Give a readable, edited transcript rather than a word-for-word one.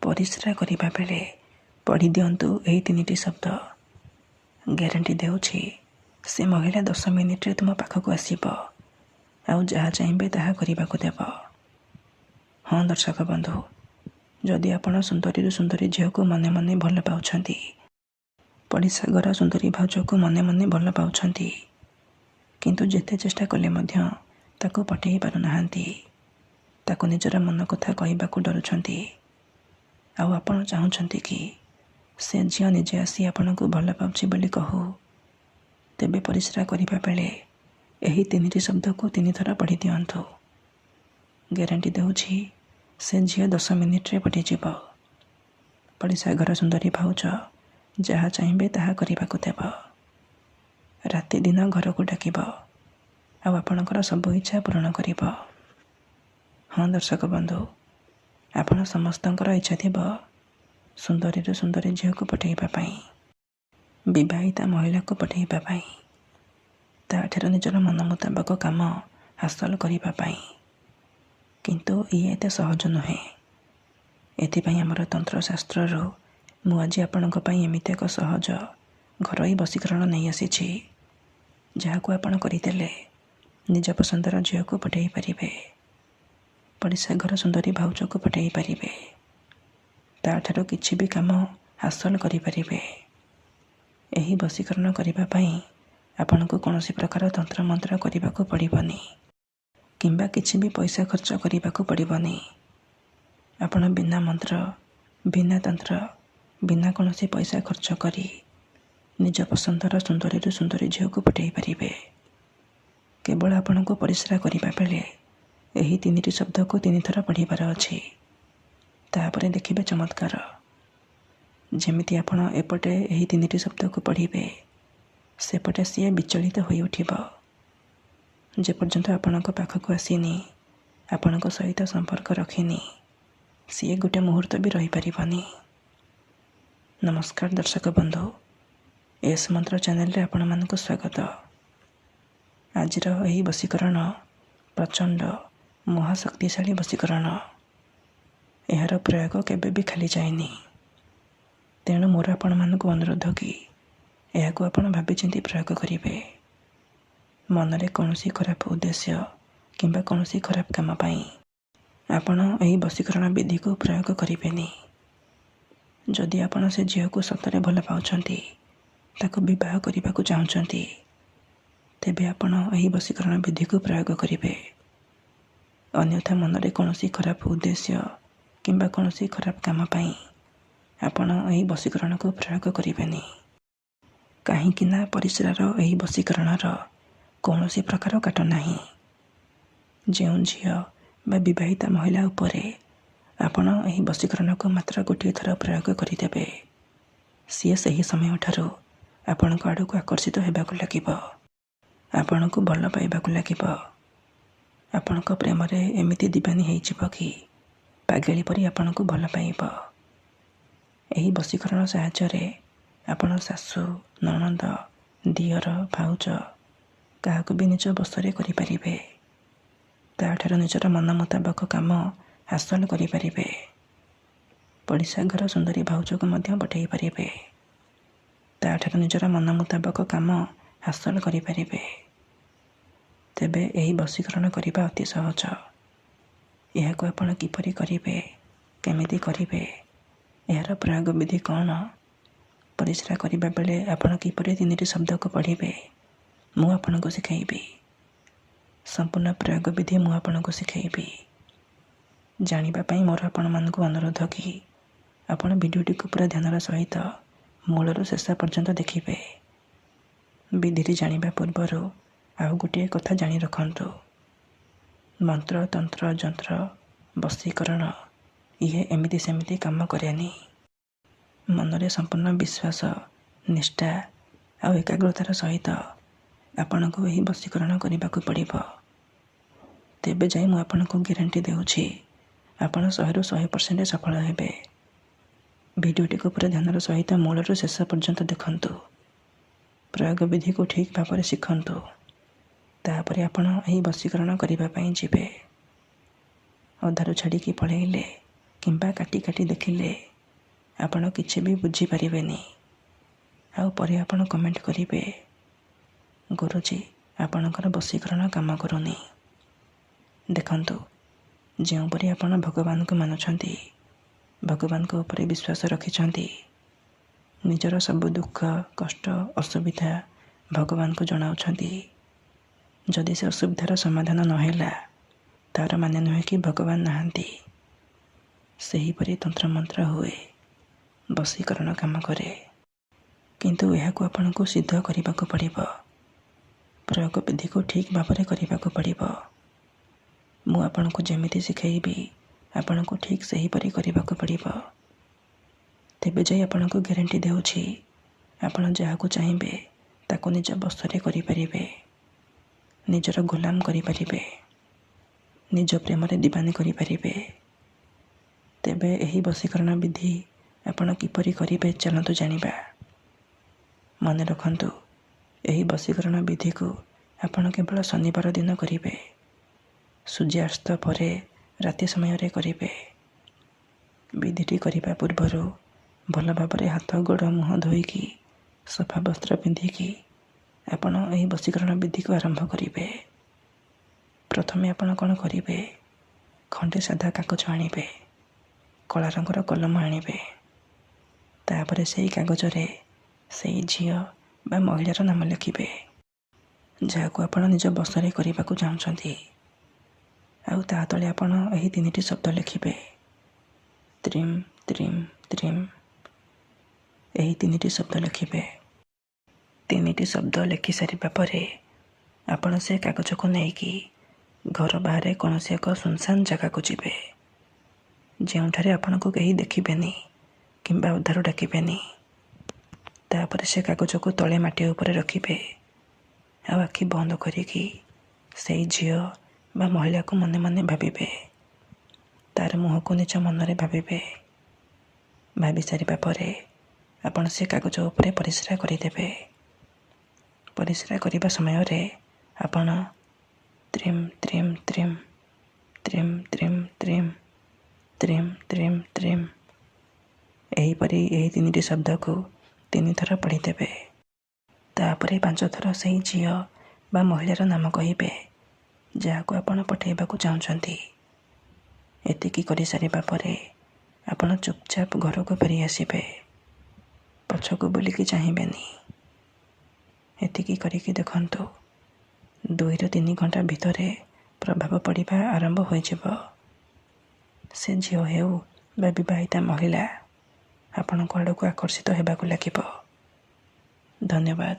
ପରିସ୍ରା କରିବା ବେଳେ ପଢ଼ି ଦିଅନ୍ତୁ ଏହି 3ଟି ଶବ୍ଦ। ଗ୍ୟାରେଣ୍ଟି ଦେଉଛି ସେ ମହିଳା 10 ମିନିଟ୍ରେ ତୁମ ପାଖକୁ ଆସିବ ଆଉ ଯାହା ଚାହିଁବେ ତାହା କରିବାକୁ ଦେବ। ହଁ ଦର୍ଶକ ବନ୍ଧୁ, ଯଦି ଆପଣ ସୁନ୍ଦରୀରୁ ସୁନ୍ଦରୀ ଝିଅକୁ ମନେ ମନେ ଭଲ ପାଉଛନ୍ତି, ପଡ଼ିଶା ଘର ସୁନ୍ଦରୀ ଭାଉଜକୁ ମନେ ମନେ ଭଲ ପାଉଛନ୍ତି, କିନ୍ତୁ ଯେତେ ଚେଷ୍ଟା କଲେ ମଧ୍ୟ ତାକୁ ପଠେଇ ପାରୁନାହାନ୍ତି, ତାକୁ ନିଜର ମନ କଥା କହିବାକୁ ଡରୁଛନ୍ତି, ଆଉ ଆପଣ ଚାହୁଁଛନ୍ତି କି ସେ ଝିଅ ନିଜେ ଆସି ଆପଣଙ୍କୁ ଭଲ ପାଉଛି ବୋଲି କହୁ, ତେବେ ପରିସ୍ରା କରିବା ବେଳେ ଏହି 3ଟି ଶବ୍ଦକୁ 3 ଥର ପଢ଼ି ଦିଅନ୍ତୁ। ଗ୍ୟାରେଣ୍ଟି ଦେଉଛି ସେ ଝିଅ 10 ମିନିଟ୍ରେ ପଡ଼ିଯିବ। ପଡ଼ିଶା ଘର ସୁନ୍ଦରୀ ଭାଉଜ ଯାହା ଚାହିଁବେ ତାହା କରିବାକୁ ଦେବ। ରାତି ଦିନ ଘରକୁ ଡାକିବ ଆଉ ଆପଣଙ୍କର ସବୁ ଇଚ୍ଛା ପୂରଣ କରିବ। ହଁ ଦର୍ଶକ ବନ୍ଧୁ, ଆପଣ ସମସ୍ତଙ୍କର ଇଚ୍ଛା ଥିବ ସୁନ୍ଦରୀରୁ ସୁନ୍ଦରୀ ଝିଅକୁ ପଠେଇବା ପାଇଁ, ବିବାହିତା ମହିଳାକୁ ପଠେଇବା ପାଇଁ, ତା'ଠାରୁ ନିଜର ମନ ମୁତାବକ କାମ ହାସଲ କରିବା ପାଇଁ, କିନ୍ତୁ ଇଏ ଏତେ ସହଜ ନୁହେଁ। ଏଥିପାଇଁ ଆମର ତନ୍ତ୍ରଶାସ୍ତ୍ରରୁ ମୁଁ ଆଜି ଆପଣଙ୍କ ପାଇଁ ଏମିତି ଏକ ସହଜ ଘରୋଇ ବଶୀକରଣ ନେଇ ଆସିଛି, ଯାହାକୁ ଆପଣ କରିଦେଲେ ନିଜ ପସନ୍ଦର ଝିଅକୁ ପଠେଇ ପାରିବେ, ପଡ଼ିଶା ଘର ସୁନ୍ଦରୀ ଭାଉଜକୁ ପଠେଇ ପାରିବେ, ତା'ଠାରୁ କିଛି ବି କାମ ହାସଲ କରିପାରିବେ। ଏହି ବଶୀକରଣ କରିବା ପାଇଁ ଆପଣଙ୍କୁ କୌଣସି ପ୍ରକାର ତନ୍ତ୍ରମନ୍ତ୍ର କରିବାକୁ ପଡ଼ିବନି କିମ୍ବା କିଛି ବି ପଇସା ଖର୍ଚ୍ଚ କରିବାକୁ ପଡ଼ିବନି। ଆପଣ ବିନା ମନ୍ତ୍ର, ବିନା ତନ୍ତ୍ର, ବିନା କୌଣସି ପଇସା ଖର୍ଚ୍ଚ କରି ନିଜ ପସନ୍ଦର ସୁନ୍ଦରୀରୁ ସୁନ୍ଦରୀ ଝିଅକୁ ପଠେଇ ପାରିବେ। କେବଳ ଆପଣଙ୍କୁ ପରିସ୍ରା କରିବା ବେଳେ ଏହି 3ଟି ଶବ୍ଦକୁ 3 ଥର ପଢ଼ିବାର ଅଛି। ତାପରେ ଦେଖିବେ ଚମତ୍କାର। ଯେମିତି ଆପଣ ଏପଟେ ଏହି 3ଟି ଶବ୍ଦକୁ ପଢ଼ିବେ, ସେପଟେ ସିଏ ବିଚଳିତ ହୋଇ ଉଠିବ। ଯେପର୍ଯ୍ୟନ୍ତ ଆପଣଙ୍କ ପାଖକୁ ଆସିନି, ଆପଣଙ୍କ ସହିତ ସମ୍ପର୍କ ରଖିନି, ସିଏ ଗୋଟେ ମୁହୂର୍ତ୍ତ ବି ରହିପାରିବନି। ନମସ୍କାର ଦର୍ଶକ ବନ୍ଧୁ, ଏସ୍ ମନ୍ତ୍ର ଚ୍ୟାନେଲରେ ଆପଣମାନଙ୍କୁ ସ୍ୱାଗତ। ଆଜିର ଏହି ବଶୀକରଣ ପ୍ରଚଣ୍ଡ ମହାଶକ୍ତିଶାଳୀ ବଶୀକରଣ। ଏହାର ପ୍ରୟୋଗ କେବେ ବି ଖାଲି ଯାଏନି। ତେଣୁ ମୋର ଆପଣମାନଙ୍କୁ ଅନୁରୋଧ କି ଏହାକୁ ଆପଣ ଭାବିଚିନ୍ତି ପ୍ରୟୋଗ କରିବେ। ମନରେ କୌଣସି ଖରାପ ଉଦ୍ଦେଶ୍ୟ କିମ୍ବା କୌଣସି ଖରାପ କାମ ପାଇଁ ଆପଣ ଏହି ବଶୀକରଣ ବିଧିକୁ ପ୍ରୟୋଗ କରିବେନି। ଯଦି ଆପଣ ସେ ଝିଅକୁ ସତରେ ଭଲ ପାଉଛନ୍ତି, ତାକୁ ବିବାହ କରିବାକୁ ଚାହୁଁଛନ୍ତି, ତେବେ ଆପଣ ଏହି ବଶୀକରଣ ବିଧିକୁ ପ୍ରୟୋଗ କରିବେ। ଅନ୍ୟଥା ମନରେ କୌଣସି ଖରାପ ଉଦ୍ଦେଶ୍ୟ କିମ୍ବା କୌଣସି ଖରାପ କାମ ପାଇଁ ଆପଣ ଏହି ବଶୀକରଣକୁ ପ୍ରୟୋଗ କରିବେନି। କାହିଁକି ନା ପରିସ୍ରାର ଏହି ବଶୀକରଣର କୌଣସି ପ୍ରକାର କାଟ ନାହିଁ। ଯେଉଁ ଝିଅ ବା ବିବାହିତା ମହିଳା ଉପରେ ଆପଣ ଏହି ବଶୀକରଣକୁ ମାତ୍ର ଗୋଟିଏ ଥର ପ୍ରୟୋଗ କରିଦେବେ, ସିଏ ସେହି ସମୟଠାରୁ ଆପଣଙ୍କ ଆଡ଼କୁ ଆକର୍ଷିତ ହେବାକୁ ଲାଗିବ, ଆପଣଙ୍କୁ ଭଲ ପାଇବାକୁ ଲାଗିବ। ଆପଣଙ୍କ ପ୍ରେମରେ ଏମିତି ଦିବାନୀ ହେଇଯିବ କି ପାଗେଳି ପରି ଆପଣଙ୍କୁ ଭଲ ପାଇବ। ଏହି ବଶୀକରଣ ସାହାଯ୍ୟରେ ଆପଣ ଶାଶୁ, ନଣନ୍ଦ, ଦିଅର, ଭାଉଜ କାହାକୁ ବି ନିଜ ବଶରେ କରିପାରିବେ। ତା'ଠାରୁ ନିଜର ମନ ମୁତାବକ କାମ ହାସଲ କରିପାରିବେ। ପଡ଼ିଶା ଘର ସୁନ୍ଦରୀ ଭାଉଜକୁ ମଧ୍ୟ ପଠେଇ ପାରିବେ। ତା'ଠାରୁ ନିଜର ମନ ମୁତାବକ କାମ ହାସଲ କରିପାରିବେ। ତେବେ ଏହି ବଶୀକରଣ କରିବା ଅତି ସହଜ। ଏହାକୁ ଆପଣ କିପରି କରିବେ, କେମିତି କରିବେ, ଏହାର ପ୍ରୟୋଗ ବିଧି କ'ଣ, ପରିସ୍ରା କରିବା ବେଳେ ଆପଣ କିପରି 3ଟି ଶବ୍ଦକୁ ପଢ଼ିବେ, ମୁଁ ଆପଣଙ୍କୁ ଶିଖାଇବି। ସମ୍ପୂର୍ଣ୍ଣ ପ୍ରୟୋଗ ବିଧି ମୁଁ ଆପଣଙ୍କୁ ଶିଖାଇବି। ଜାଣିବା ପାଇଁ ମୋର ଆପଣମାନଙ୍କୁ ଅନୁରୋଧ କି ଆପଣ ଭିଡ଼ିଓଟିକୁ ପୁରା ଧ୍ୟାନର ସହିତ ମୂଳରୁ ଶେଷ ପର୍ଯ୍ୟନ୍ତ ଦେଖିବେ। ବିଧିଟି ଜାଣିବା ପୂର୍ବରୁ ଆଉ ଗୋଟିଏ କଥା ଜାଣି ରଖନ୍ତୁ। ମନ୍ତ୍ର, ତନ୍ତ୍ର, ଯନ୍ତ୍ର, ବଶୀକରଣ ଇଏ ଏମିତି ସେମିତି କାମ କରେନି। ମନରେ ସମ୍ପୂର୍ଣ୍ଣ ବିଶ୍ୱାସ, ନିଷ୍ଠା ଆଉ ଏକାଗ୍ରତାର ସହିତ ଆପଣଙ୍କୁ ଏହି ବଶୀକରଣ କରିବାକୁ ପଡ଼ିବ। ତେବେ ଯାଇ ମୁଁ ଆପଣଙ୍କୁ ଗ୍ୟାରେଣ୍ଟି ଦେଉଛି ଆପଣ 100ରୁ 100% ସଫଳ ହେବେ। ଭିଡ଼ିଓଟିକୁ ପୁରା ଧ୍ୟାନର ସହିତ ମୂଳରୁ ଶେଷ ପର୍ଯ୍ୟନ୍ତ ଦେଖନ୍ତୁ। ପ୍ରୟୋଗ ବିଧିକୁ ଠିକ୍ ଭାବରେ ଶିଖନ୍ତୁ। ତାପରେ ଆପଣ ଏହି ବଶୀକରଣ କରିବା ପାଇଁ ଯିବେ। ଅଧାରୁ ଛାଡ଼ିକି ପଳେଇଲେ କିମ୍ବା କାଟି କାଟି ଦେଖିଲେ ଆପଣ କିଛି ବି ବୁଝିପାରିବେନି। ଆଉ ପରେ ଆପଣ କମେଣ୍ଟ କରିବେ, ଗୁରୁଜୀ ଆପଣଙ୍କର ବଶୀକରଣ କାମ କରୁନି। ଦେଖନ୍ତୁ, ଯେଉଁପରି ଆପଣ ଭଗବାନଙ୍କୁ ମାନୁଛନ୍ତି, ଭଗବାନଙ୍କ ଉପରେ ବିଶ୍ୱାସ ରଖିଛନ୍ତି, ନିଜର ସବୁ ଦୁଃଖ, କଷ୍ଟ, ଅସୁବିଧା ଭଗବାନଙ୍କୁ ଜଣାଉଛନ୍ତି। ଯଦି ସେ ଅସୁବିଧାର ସମାଧାନ ନ ହେଲା, ତା'ର ମାନେ ନୁହେଁ କି ଭଗବାନ ନାହାନ୍ତି। ସେହିପରି ତନ୍ତ୍ରମନ୍ତ୍ର ହୁଏ, ବଶୀକରଣ କାମ କରେ, କିନ୍ତୁ ଏହାକୁ ଆପଣଙ୍କୁ ସିଦ୍ଧ କରିବାକୁ ପଡ଼ିବ। ପ୍ରୟୋଗ ବିଧିକୁ ଠିକ୍ ଭାବରେ କରିବାକୁ ପଡ଼ିବ। ମୁଁ ଆପଣଙ୍କୁ ଯେମିତି ଶିଖେଇବି, ଆପଣଙ୍କୁ ଠିକ୍ ସେହିପରି କରିବାକୁ ପଡ଼ିବ। ତେବେ ଯାଇ ଆପଣଙ୍କୁ ଗ୍ୟାରେଣ୍ଟି ଦେଉଛି, ଆପଣ ଯାହାକୁ ଚାହିଁବେ ତାକୁ ନିଜ ବଶରେ କରିପାରିବେ, ନିଜର ଗୋଲାମ କରିପାରିବେ, ନିଜ ପ୍ରେମରେ ଦିବାନୀ କରିପାରିବେ। ତେବେ ଏହି ବଶୀକରଣ ବିଧି ଆପଣ କିପରି କରିବେ, ଚାଲନ୍ତୁ ଜାଣିବା। ମନେ ରଖନ୍ତୁ, ଏହି ବଶୀକରଣ ବିଧିକୁ ଆପଣ କେବଳ ଶନିବାର ଦିନ କରିବେ। ସୂର୍ଯ୍ୟାସ୍ତ ପରେ ରାତି ସମୟରେ କରିବେ। ବିଧିଟି କରିବା ପୂର୍ବରୁ ଭଲ ଭାବରେ ହାତ, ଗୋଡ଼, ମୁହଁ ଧୋଇକି ସଫା ବସ୍ତ୍ର ପିନ୍ଧିକି ଆପଣ ଏହି ବଶୀକରଣ ବିଧିକୁ ଆରମ୍ଭ କରିବେ। ପ୍ରଥମେ ଆପଣ କ'ଣ କରିବେ, ଖଣ୍ଡେ ସାଧା କାଗଜ ଆଣିବେ, କଳା ରଙ୍ଗର କଲମ ଆଣିବେ। ତାପରେ ସେଇ କାଗଜରେ ସେଇ ଝିଅ ବା ମହିଳାର ନାମ ଲେଖିବେ, ଯାହାକୁ ଆପଣ ନିଜ ବଶରେ କରିବାକୁ ଚାହୁଁଛନ୍ତି। ଆଉ ତା ତଳେ ଆପଣ ଏହି 3ଟି ଶବ୍ଦ ଲେଖିବେ, ତ୍ରିମ୍ ତ୍ରିମ୍ ତ୍ରିମ୍। ଏହି 3ଟି ଶବ୍ଦ ଲେଖିବେ। 3ଟି ଶବ୍ଦ ଲେଖିସାରିବା ପରେ ଆପଣ ସେ କାଗଜକୁ ନେଇକି ଘର ବାହାରେ କୌଣସି ଏକ ସୁନସାନ ଜାଗାକୁ ଯିବେ, ଯେଉଁଠାରେ ଆପଣଙ୍କୁ କେହି ଦେଖିବେନି କିମ୍ବା ଉଦ୍ଧାର ଡାକିବେନି। ତାପରେ ସେ କାଗଜକୁ ତଳେ ମାଟି ଉପରେ ରଖିବେ, ଆଉ ଆଖି ବନ୍ଦ କରିକି ସେଇ ଝିଅ ବା ମହିଳାକୁ ମନେ ମନେ ଭାବିବେ। ତା'ର ମୁହଁକୁ ନିଜ ମନରେ ଭାବିବେ। ଭାବି ସାରିବା ପରେ ଆପଣ ସେ କାଗଜ ଉପରେ ପରିସ୍ରା କରିଦେବେ। ପରିସ୍ରା କରିବା ସମୟରେ ଆପଣ ତ୍ରିମ୍ ତ୍ରିମ୍ ତ୍ରିମ୍, ତ୍ରିମ୍ ତ୍ରିମ୍ ତ୍ରିମ୍, ତ୍ରିମ୍ ତ୍ରିମ୍ ତ୍ରିମ୍, ଏହିପରି ଏହି 3ଟି ଶବ୍ଦକୁ 3 ଥର ପଢ଼ିଦେବେ। ତାପରେ 5 ଥର ସେହି ଝିଅ ବା ମହିଳାର ନାମ କହିବେ, ଯାହାକୁ ଆପଣ ପଠାଇବାକୁ ଚାହୁଁଛନ୍ତି। ଏତିକି କରିସାରିବା ପରେ ଆପଣ ଚୁପଚାପ ଘରକୁ ଫେରି ଆସିବେ। ପଛକୁ ବୁଲିକି ଚାହିଁବେନି। ଏତିକି କରିକି ଦେଖନ୍ତୁ, 2ରୁ 3 ଘଣ୍ଟା ଭିତରେ ପ୍ରଭାବ ପଡ଼ିବା ଆରମ୍ଭ ହୋଇଯିବ। ସେ ଝିଅ ହେଉ ବା ବିବାହିତା ମହିଳା ଆପଣଙ୍କ ଆଡ଼କୁ ଆକର୍ଷିତ ହେବାକୁ ଲାଗିବ। ଧନ୍ୟବାଦ।